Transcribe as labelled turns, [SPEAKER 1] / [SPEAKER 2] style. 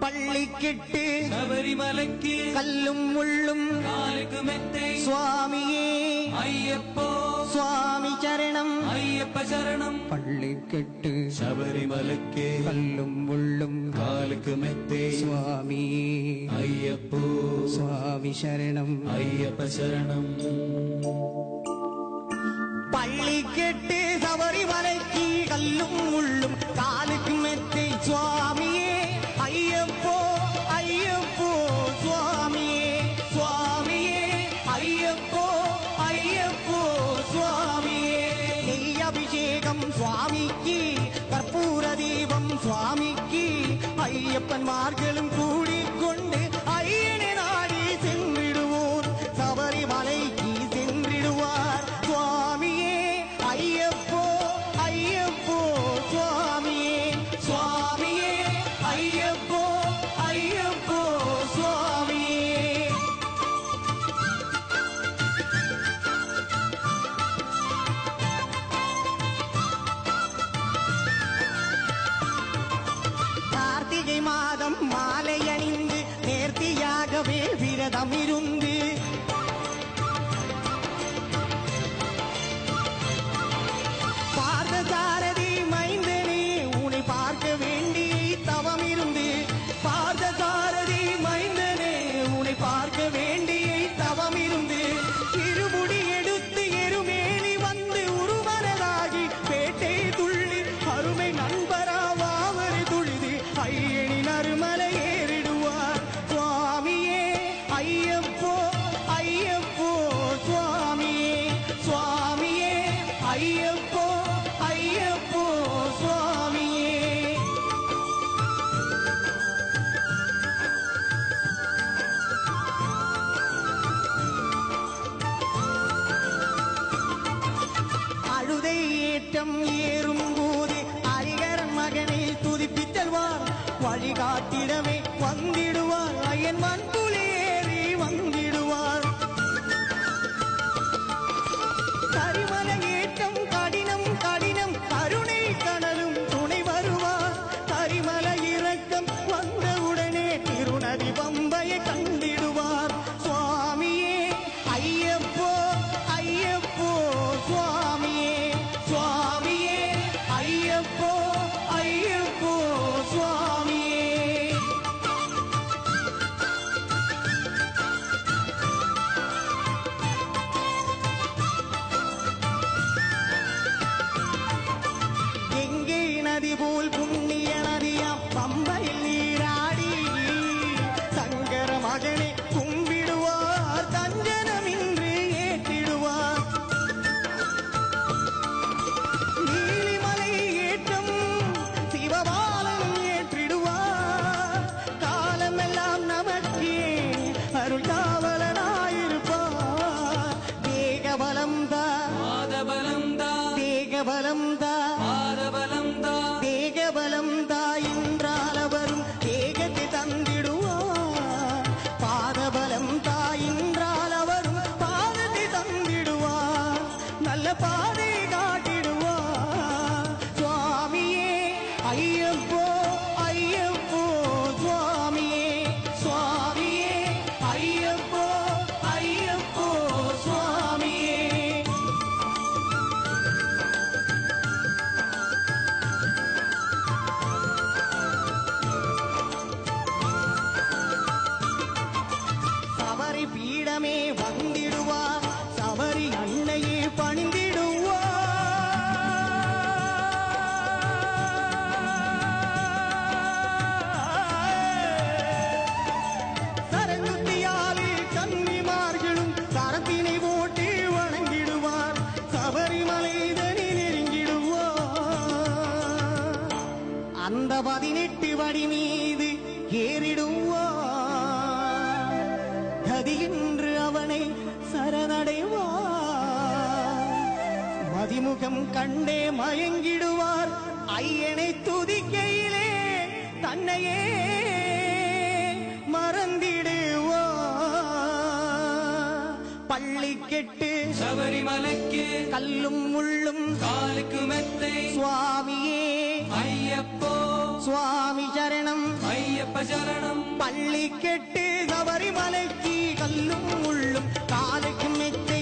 [SPEAKER 1] பள்ளிக்கெட்டு
[SPEAKER 2] சபரிமலைக்கு
[SPEAKER 1] கல்லும் முள்ளும்
[SPEAKER 2] காலுக்கு மெத்தை
[SPEAKER 1] சுவாமியே
[SPEAKER 2] ஐயப்போ
[SPEAKER 1] சுவாமி சரணம்
[SPEAKER 2] ஐயப்ப சரணம்.
[SPEAKER 1] பள்ளிக்கெட்டு
[SPEAKER 2] சபரிமலைக்கு
[SPEAKER 1] கல்லும் முள்ளும்
[SPEAKER 2] காலுக்கு மெத்தை
[SPEAKER 1] சுவாமியே
[SPEAKER 2] ஐயப்போ
[SPEAKER 1] சுவாமி சரணம்
[SPEAKER 2] ஐயப்ப சரணம்.
[SPEAKER 1] பள்ளிக்கெட்டு சபரிமலைக்கு கல்லும் முள்ளும் காலுக்கு மெத்தை சுவாமியே ஐயப்போ ஐயப்போ சுவாமியே சுவாமியே ஐயப்போ ஐயப்போ சுவாமியே. நெய் அபிஷேகம் சுவாமிக்கு கற்பூர தீபம் சுவாமிக்கு ஐயப்பன்மார்களும் கூடிக்கொண்டு ஐயனை நாடி சென்றிடுவோர் சபரிமலைக்கு சென்றிடுவார் சுவாமியே ஐயப்போ ஐயப்போ சுவாமியே சுவாமியே ஐயப்போ ஐயப்போ சுவாமியே. கார்த்திகை மாதம் மாலை அணிந்து நேர்த்தியாகவே விரதம் இருந்து பார்த்தசாரதி மைந்தனே உன்னை பார்க்க வேண்டி தவம் இருந்து பார்த்தசாரதி மைந்தனே உன்னை பார்க்க வேண்டி தவம் இருந்து இருமுடி எடுத்து எருமேலி வந்து உருவனதாகி பேட்டை துள்ளி அருமை நண்பராவாவரை துழிது ஐயனின் அருமலை ஏறிடுவார் சுவாமியே ஐயப்போ ஐயப்போ சுவாமியே சுவாமியே ஐயப்போ ஐயப்போ சுவாமியே. அழுதை ஏற்றம் ஏறும் போது அரிகர் மகனை துதிப்பித்தல்வார் வழிகாட்டிடவே வந்திடுவார் ஐயன் மண்புலி ஏறி வந்திடுவார். கரிமலை ஏற்றம் கடினம் கடினம் கருணை கடலும் துணை வருவார். கரிமலை இறக்கம் வந்தவுடனே திருநதி பம்பையை கண்டிடுவார் சுவாமியே ஐயப்போ ஐயப்போ சுவாமியே சுவாமியே ஐயப்போ ஐயப்போ சுவாமியே. எங்கே நதி போல் புண்ணிய நதியாம் பம்பையில் நீராடி சங்கர மகனை கும்பிடுவார் தஞ்சனமின்றி ஏற்றிடுவார். நீலிமலை ஏற்றம் சிவபாலன் ஏற்றிடுவார். காலமெல்லாம் நமக்கே அருள் காவலனாயிருப்பார். தேகபலம் தா
[SPEAKER 2] பாதபலம் தா
[SPEAKER 1] தேகபலம் தா
[SPEAKER 2] பாதபலம் தா
[SPEAKER 1] தேகபலம் தா என்றால் அவரும் தேகத்தை தந்திடுவார். பாதபலம் தா என்றால் அவரும் பாதத்தை தந்திடுவார். நல்ல பாதை காட்டிடுவார் சுவாமியே ஐயப்போ ஐயப்போ சுவாமியே சுவாமியே ஐயப்போ ஐயப்போ சுவாமியே. சபரி பீடமே வந்திடுவார் சபரி அன்னையே பணிந்திடுவார். சரங்குத்தியாலில் கன்னிமார்களும் சரத்தினை ஓட்டி வணங்கிடுவார். சபரிமலை தனி நெருங்கிடுவார். அந்த 18 படி மீது ஏறிடுவார். கதியின்று அவனை சரணடைவார். மதிமுகம் கண்டே மயங்கிடுவார். ஐயனை துதிக்கையிலே தன்னையே மறந்திடுவார். பள்ளிக்கெட்டு
[SPEAKER 2] சபரிமலைக்கு
[SPEAKER 1] கல்லும் முள்ளும்
[SPEAKER 2] காலுக்கு மெத்தை
[SPEAKER 1] சுவாமியே
[SPEAKER 2] ஐயப்போ
[SPEAKER 1] சுவாமி சரணம்
[SPEAKER 2] ஐயப்ப சரணம்
[SPEAKER 1] பள்ளிக்கெட்டு சபரிமலைக்கு கல்லும் முள்ளும் காலைக்கும் மெத்த